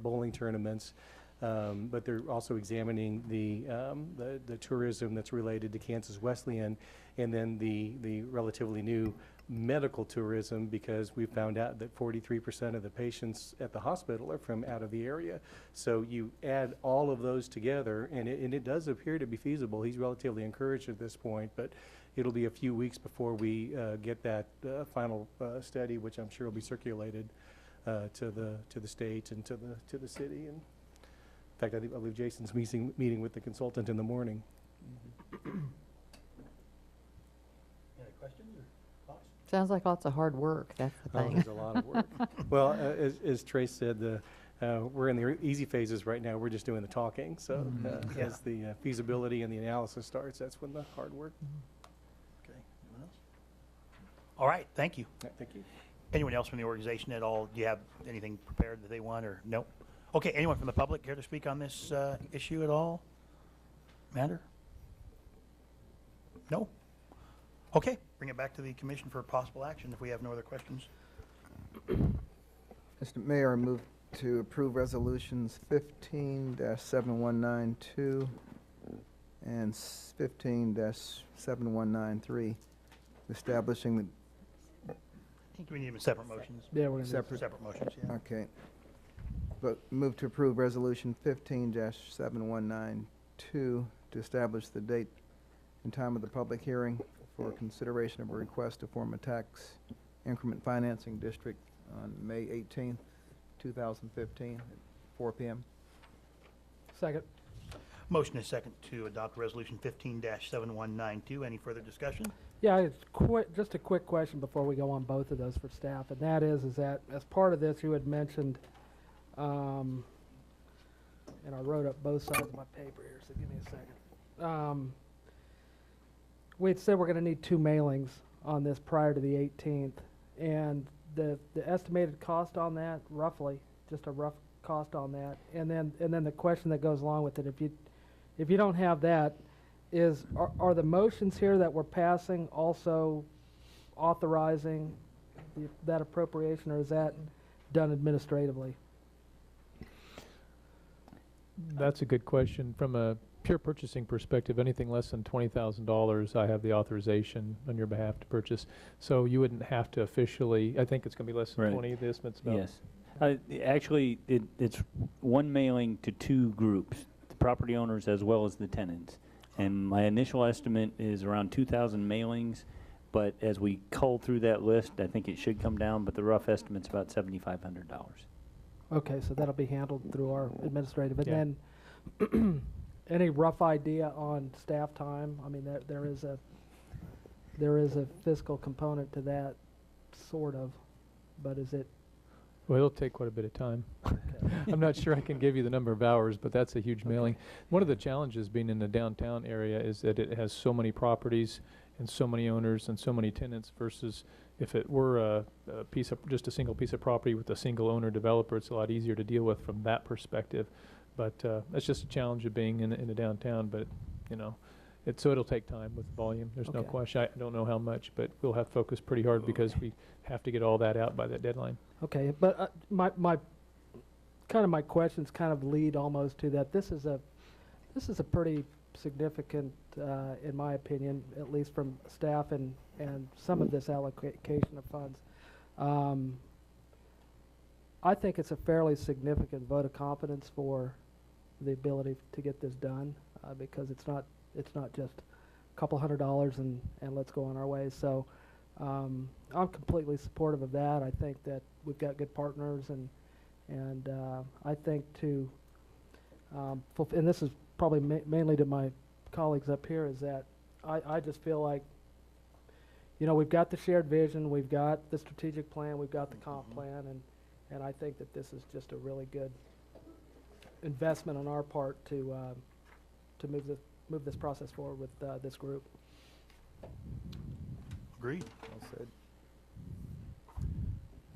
bowling tournaments. But they're also examining the tourism that's related to Kansas Wesleyan, and then the relatively new medical tourism, because we found out that 43% of the patients at the hospital are from out of the area. So you add all of those together, and it does appear to be feasible. He's relatively encouraged at this point, but it'll be a few weeks before we get that final study, which I'm sure will be circulated to the state and to the city. And in fact, I believe Jason's meeting with the consultant in the morning. Any questions or thoughts? Sounds like lots of hard work, that's the Oh, thing. there's a lot of work. Well, as Trace said, we're in the easy phases right now. We're just doing the talking. So Yeah. as the feasibility and the analysis starts, that's when the hard work. Okay, anyone else? All right, thank you. Thank you. Anyone else from the organization at all? Do you have anything prepared that they want, or no? Okay, anyone from the public care to speak on this issue at all? Matter? No? Okay, bring it back to the commission for possible action if we have no other questions. Mr. Mayor, I move to approve resolutions 15-7192 and 15-7193, establishing the, Do we need them in separate motions? Yeah, we're gonna do Separate. Separate motions, yeah. okay. But move to approve resolution 15-7192 to establish the date and time of the public hearing for consideration of a request to form a tax increment financing district on May 18th, 2015, at 4 p.m. Second. Motion is second to adopt resolution 15-7192. Any further discussion? Yeah, just a quick question before we go on both of those for staff, and that is that as part of this, you had mentioned, and I wrote up both sides of my paper here, so give me a second. We had said we're gonna need 2 mailings on this prior to the 18th, and the estimated cost on that, roughly, just a rough cost on that, and then the question that goes along with it, if you don't have that, are the motions here that we're passing also authorizing that appropriation, or is that done administratively? That's a good question. From a pure purchasing perspective, anything less than $20,000, I have the authorization on your behalf to purchase. So you wouldn't have to officially, I think it's going to be less than Right. 20, the estimate's about. Yes. Actually, it's one mailing to 2 groups, the property owners as well as the tenants. And my initial estimate is around 2,000 mailings, but as we cull through that list, I think it should come down, but the rough estimate's about $7,500. Okay, so that'll be handled through our administrative, and Yeah. then any rough idea on staff time? I mean, there is a fiscal component to that, sort of, but is it? Well, it'll take quite a bit of time. I'm not sure I can give you the number of hours, but that's a huge mailing. One of the challenges being in the downtown area is that it has so many properties and so many owners and so many tenants versus if it were a just a single piece of property with a single owner developer, it's a lot easier to deal with from that perspective. But that's just a challenge of being in the downtown, but you know, so it'll take time with volume. There's no Okay. question. I don't know how much, but we'll have to focus pretty hard because we have to get all that out by that deadline. Okay, but my questions kind of lead almost to that. This is a pretty significant, in my opinion, at least from staff and some of this allocation of funds. I think it's a fairly significant vote of confidence for the ability to get this done, because it's not just a couple $100 and let's go on our way. So I'm completely supportive of that. I think that we've got good partners, and I think and this is probably mainly to my colleagues up here, is that I just feel like, you know, we've got the shared vision, we've got the strategic plan, we've got the comp plan, and I think that this is just a really good investment on our part to move this process forward with this group. Agreed. Well said.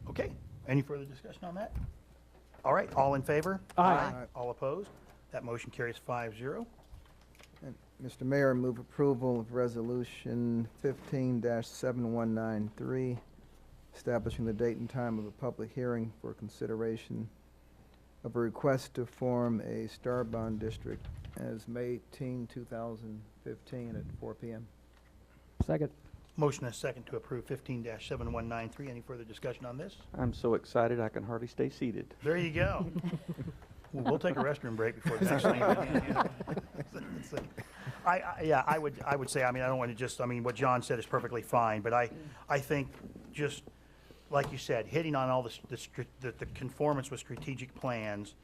Okay, any further discussion on that? All right, all in favor? Aye. Aye. All opposed? That motion carries 5-0. And Mr. Mayor, I move approval of resolution 15-7193 establishing the date and time of a public hearing for consideration of a request to form a Star Bond District as May 18, 2015 at 4 p.m. Second. Motion and a second to approve 15-7193. Any further discussion on this? I'm so excited I can hardly stay seated. There you go. We'll take a restroom break before the next thing. Yeah, I would say, I mean, I don't want to just, I mean, what John said is perfectly fine, but I think just, like you said, hitting on all the conformance with strategic plans,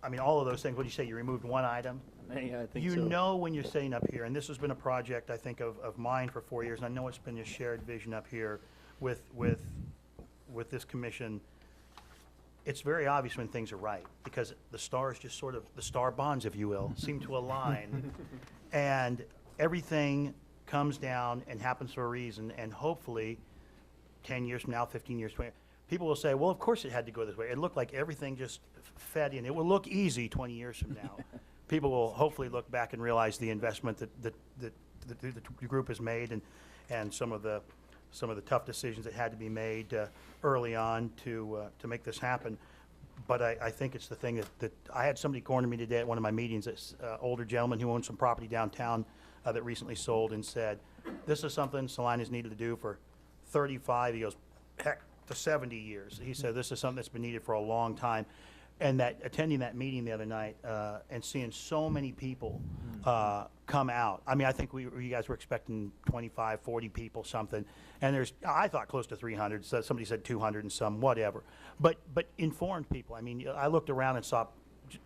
I mean, all of those things, what do you say, you removed one item? Yeah, I think You so. know when you're sitting up here, and this has been a project, I think, of mine for 4 years, and I know it's been a shared vision up here with this commission. It's very obvious when things are right, because the stars just sort of, the star bonds, if you will, seem to align. And everything comes down and happens for a reason, and hopefully, 10 years from now, 15 years, 20, people will say, well, of course it had to go this way. It looked like everything just fed in. It will look easy 20 years from now. People will hopefully look back and realize the investment that the group has made, and some of the tough decisions that had to be made early on to make this happen. But I think it's the thing that I had somebody corner me today at one of my meetings, this older gentleman who owns some property downtown that recently sold, and said, this is something Salinas needed to do for 35, he goes, heck, to 70 years. He said, this is something that's been needed for a long time. And that attending that meeting the other night and seeing so many people come out. I mean, I think you guys were expecting 25, 40 people, something. And I thought close to 300. So somebody said 200 and some, whatever. But informed people. I mean, I looked around and saw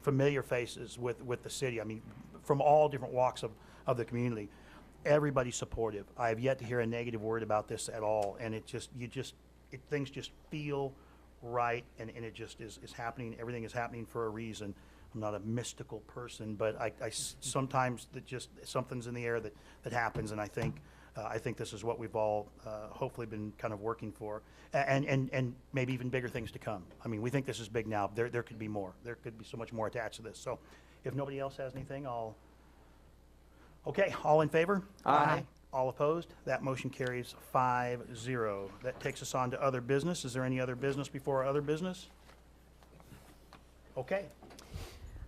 familiar faces with the city. I mean, from all different walks of the community. Everybody's supportive. I have yet to hear a negative word about this at all. And things just feel right, and it just is happening. Everything is happening for a reason. I'm not a mystical person, but I sometimes that just something's in the air that happens, and I think this is what we've all hopefully been kind of working for, and maybe even bigger things to come. I mean, we think this is big now. There could be more. There could be so much more attached to this. So if nobody else has anything, okay, all in favor? Aye. All opposed? That motion carries 5-0. That takes us on to other business. Is there any other business before our other business? Okay.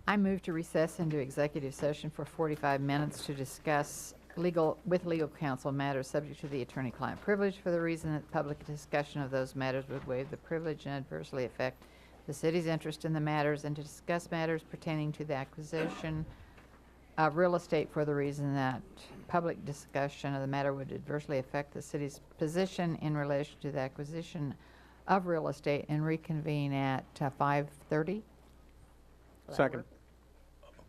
I move to recess into executive session for 45 minutes to discuss with legal counsel matters subject to the attorney-client privilege for the reason that public discussion of those matters would waive the privilege and adversely affect the city's interest in the matters, and to discuss matters pertaining to the acquisition of real estate for the reason that public discussion of the matter would adversely affect the city's position in relation to the acquisition of real estate, and reconvene at 5:30. Second.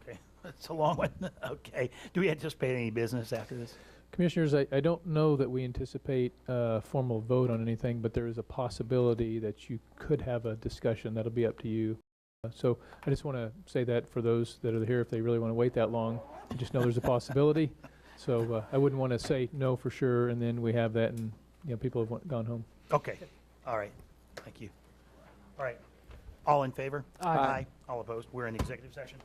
Okay, that's a long one. Okay. Do we anticipate any business after this? Commissioners, I don't know that we anticipate a formal vote on anything, but there is a possibility that you could have a discussion. That'll be up to you. So I just want to say that for those that are here, if they really want to wait that long, just know there's a possibility. So I wouldn't want to say no for sure, and then we have that, and people have gone home. Okay. All right. Thank you. All right. All in favor? Aye. All opposed? We're in executive session.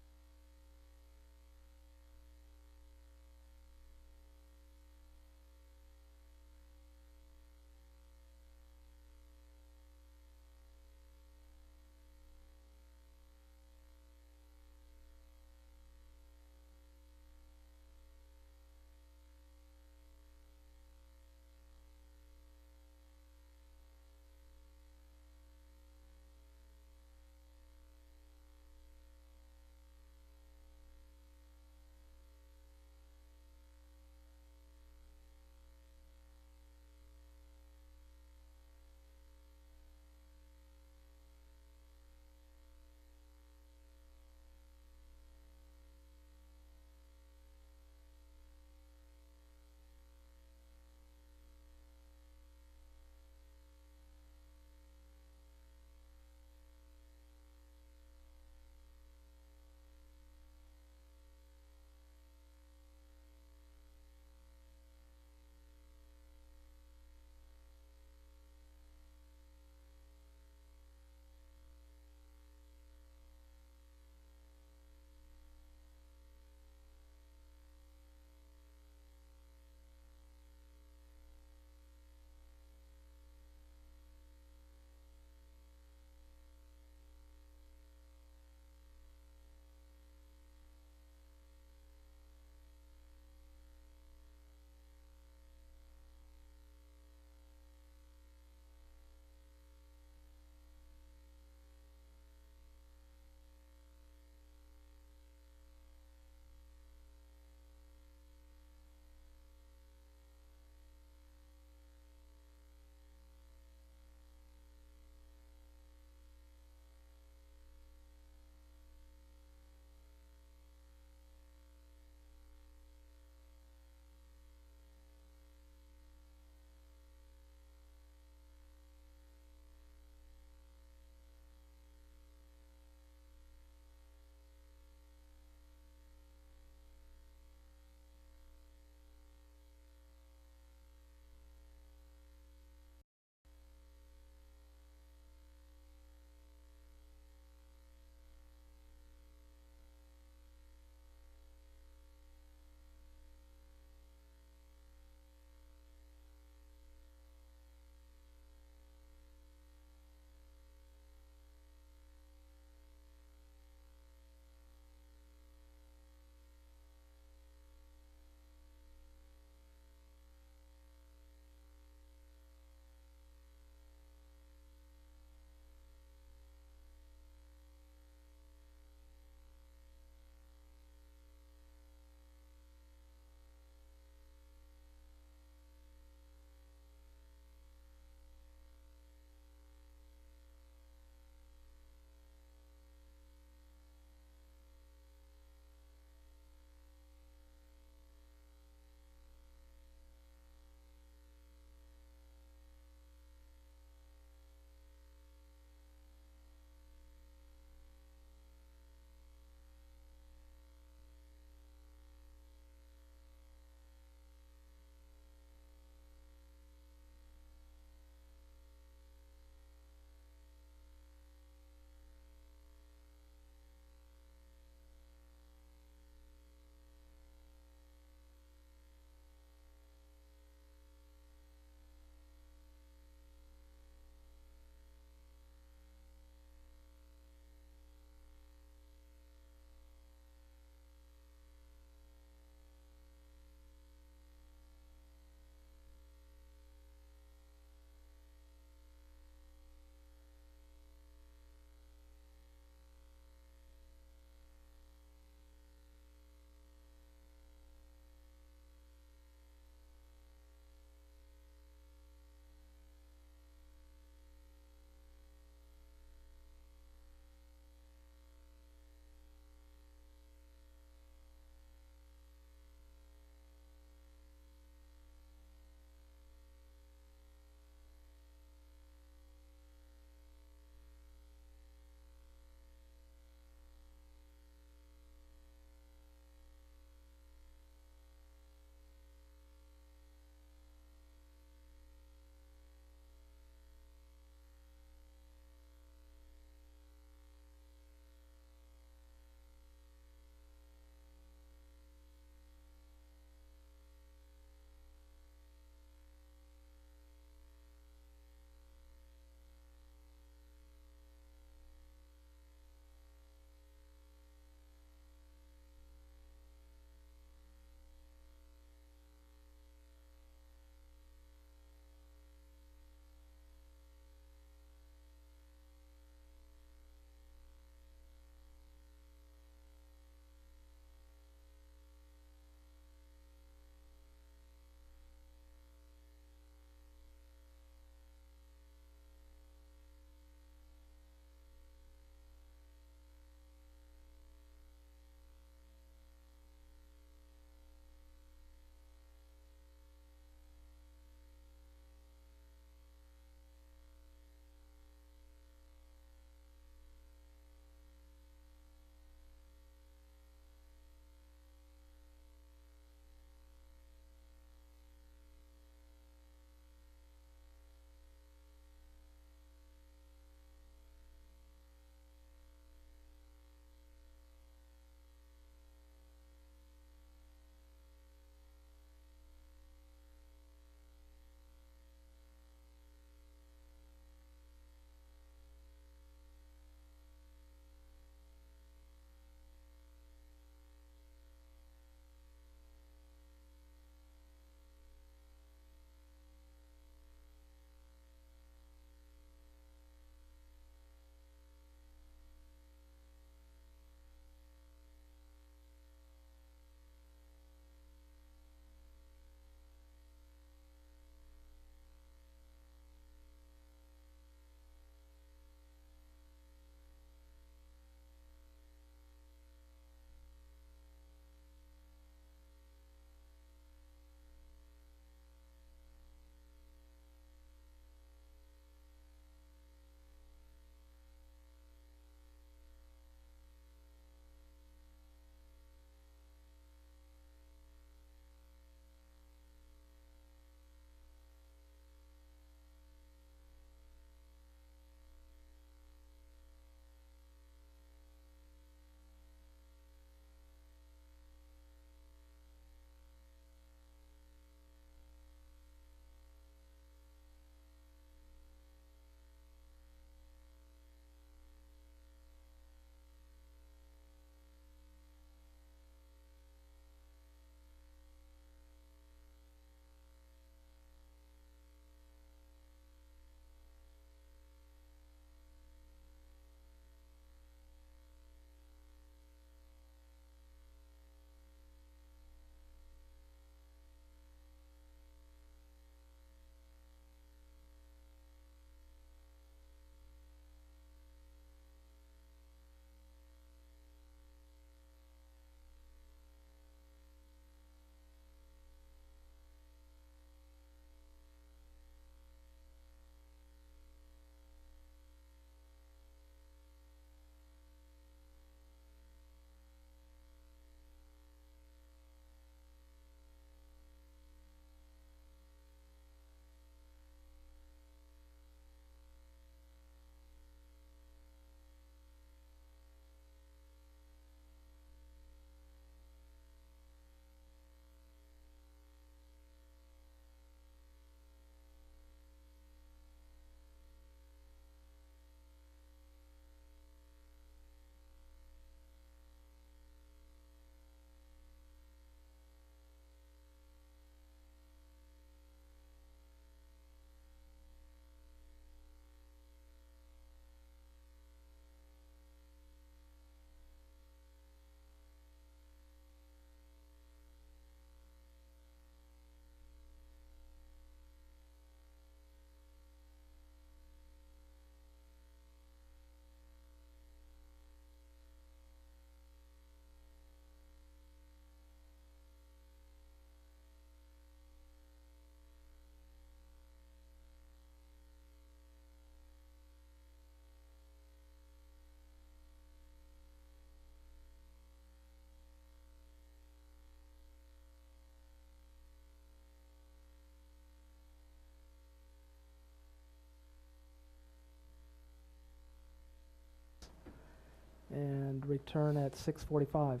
and return at 6:45.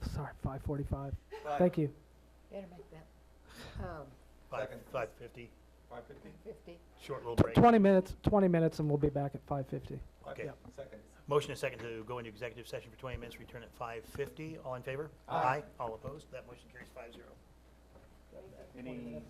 Sorry, 5:45. Thank you. Better make that, 5:50, 50. short little break. 20 minutes, and we'll be back at 5:50. Okay. Yep. Motion and second to go into executive session for 20 minutes, return at 5:50. All in favor? Aye. All opposed? That motion carries 5-0. Any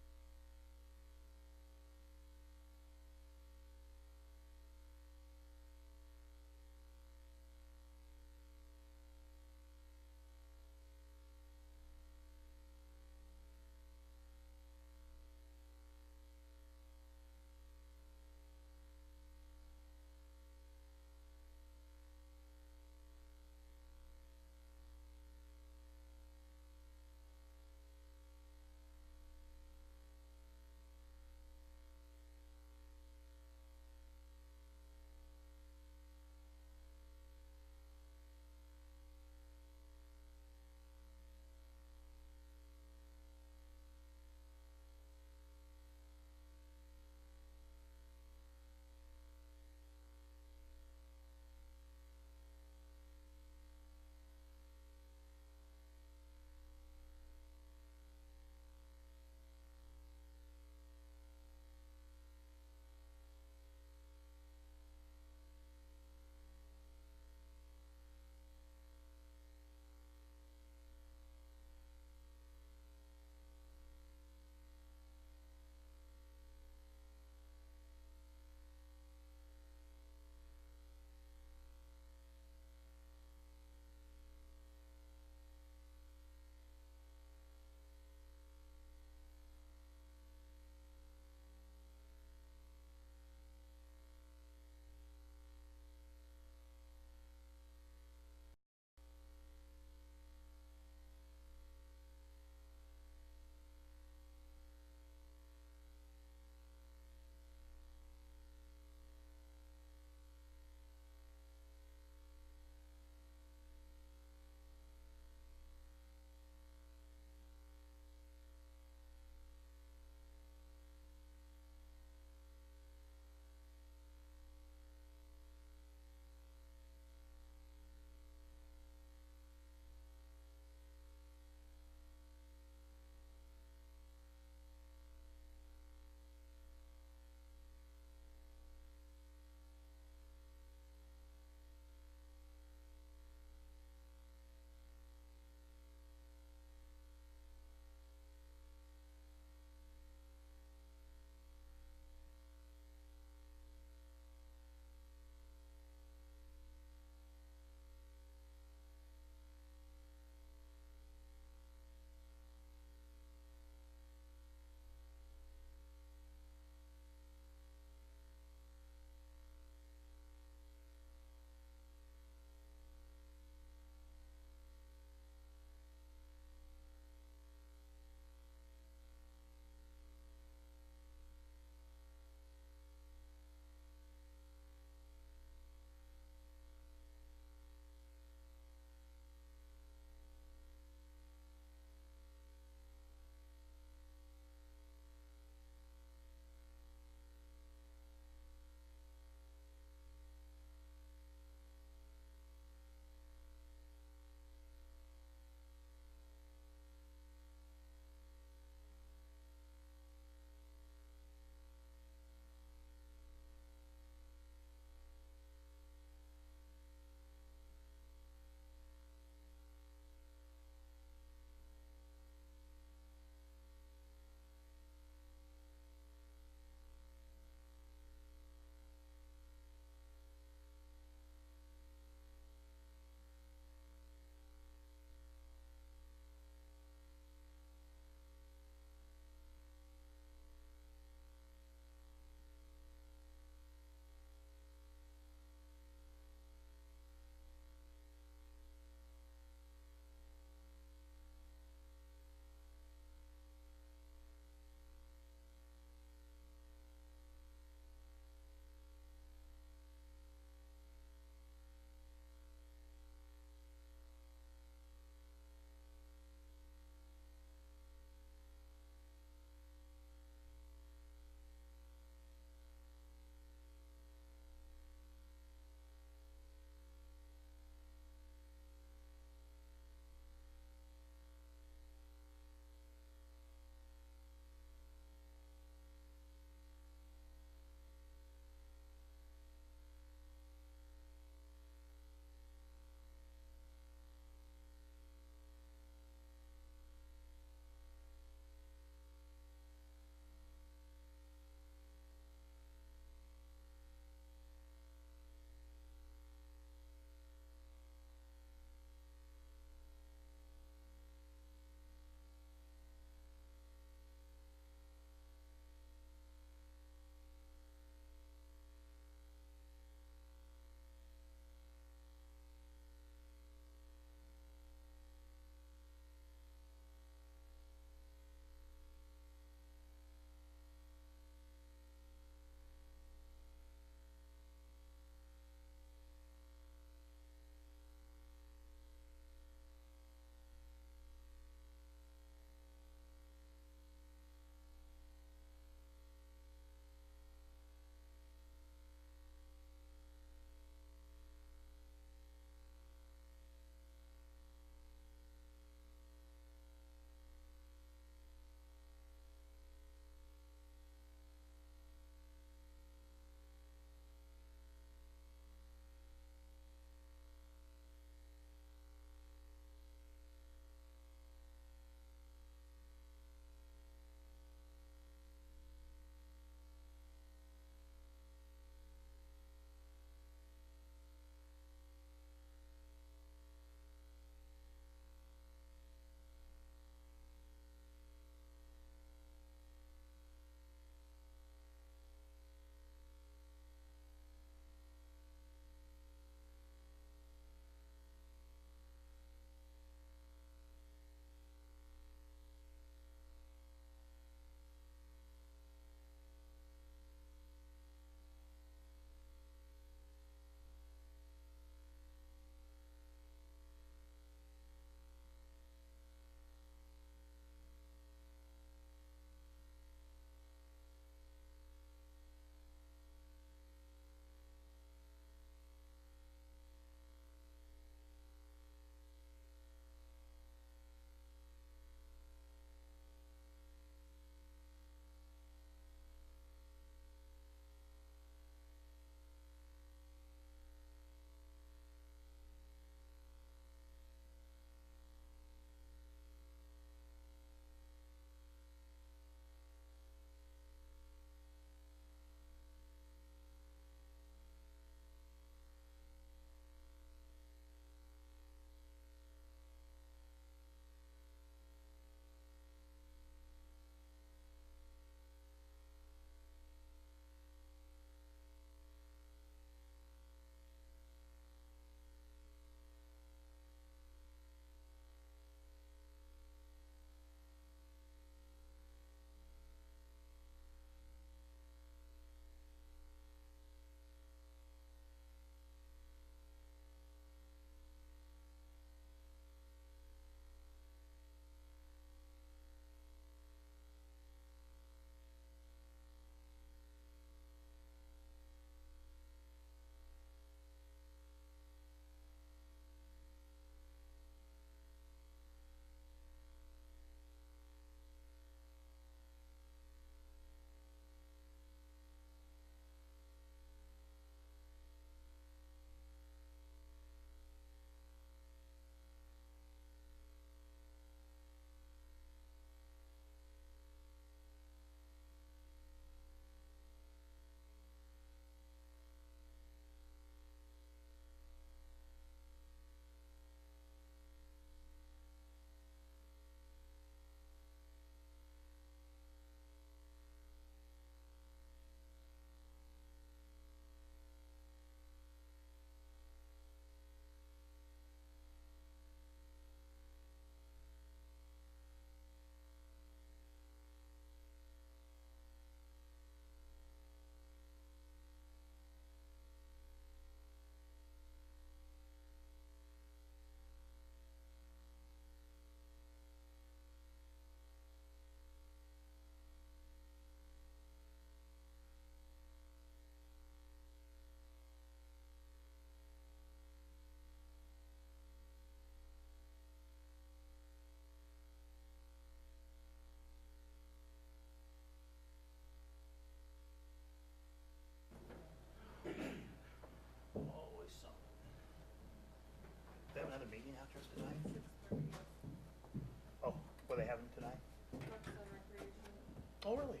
Oh, really?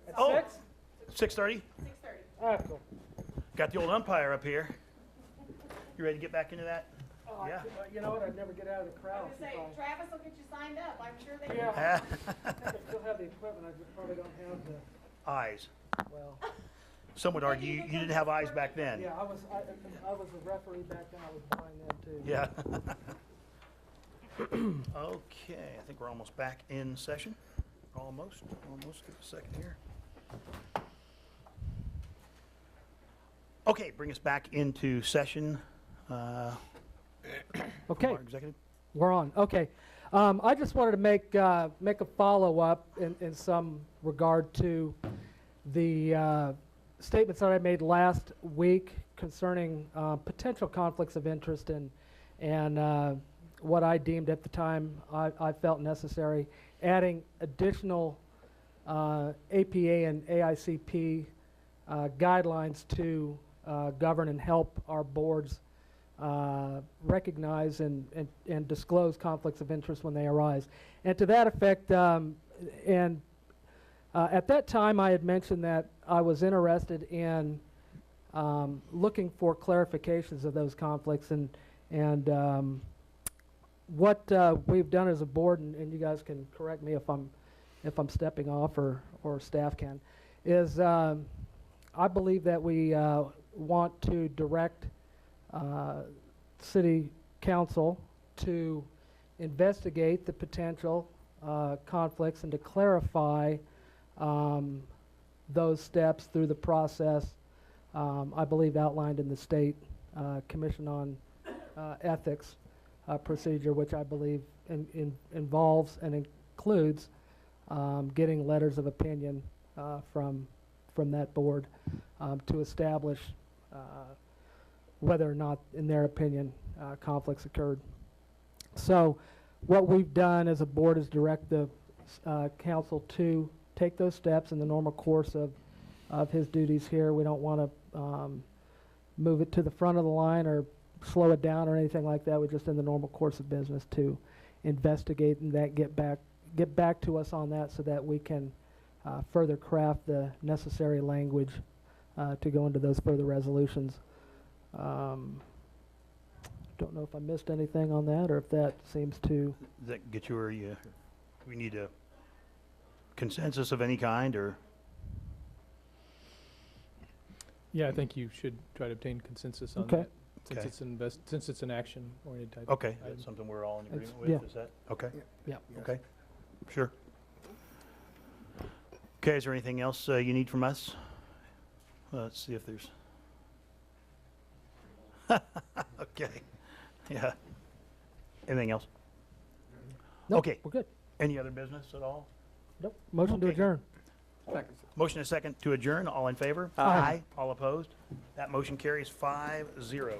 At Oh. 6? 6:30? Ah, cool. Got the old umpire up here. You ready to get back into that? Oh, Yeah. You know what, I'd never get out of the crowd. Travis will get you signed up, I'm sure they Yeah, I still have the equipment, I just probably don't have the, Eyes. well, Some would argue you didn't have eyes back then. yeah, I was a referee back then, I was blind then too. Yeah. Okay, I think we're almost back in session. Almost. Give a second here. Okay, bring us back into session. Okay. Our executive. We're on, okay. I just wanted to make a follow-up in some regard to the statements that I made last week concerning potential conflicts of interest and what I deemed at the time I felt necessary, adding additional APA and AICP guidelines to govern and help our boards recognize and disclose conflicts of interest when they arise. And to that effect, at that time I had mentioned that I was interested in looking for clarifications of those conflicts and what we've done as a board, and you guys can correct me if I'm stepping off or staff can, is I believe that we want to direct City Council to investigate the potential conflicts and to clarify those steps through the process, I believe outlined in the State Commission on Ethics procedure, which I believe involves and includes getting letters of opinion from that board to establish whether or not, in their opinion, conflicts occurred. So what we've done as a board is direct the council to take those steps in the normal course of his duties here. We don't want to move it to the front of the line or slow it down or anything like that. We're just in the normal course of business to investigate and that get back to us on that so that we can further craft the necessary language to go into those further resolutions. Don't know if I missed anything on that or if that seems to... Does that get you where we need a consensus of any kind, or? Yeah, I think you should try to obtain consensus on Okay. that. Since Okay. since it's an action-oriented type. Okay, item. that's something we're all in It's- agreement with, yeah. is that? Okay, Yeah. okay, sure. Okay, is there anything else you need from us? Let's see if there's... Okay, yeah. Anything else? Nope, Okay. we're good. Any other business at all? Nope. Motion to Okay. adjourn. Motion and second to adjourn, all in favor? Aye. All opposed? That motion carries 5-0.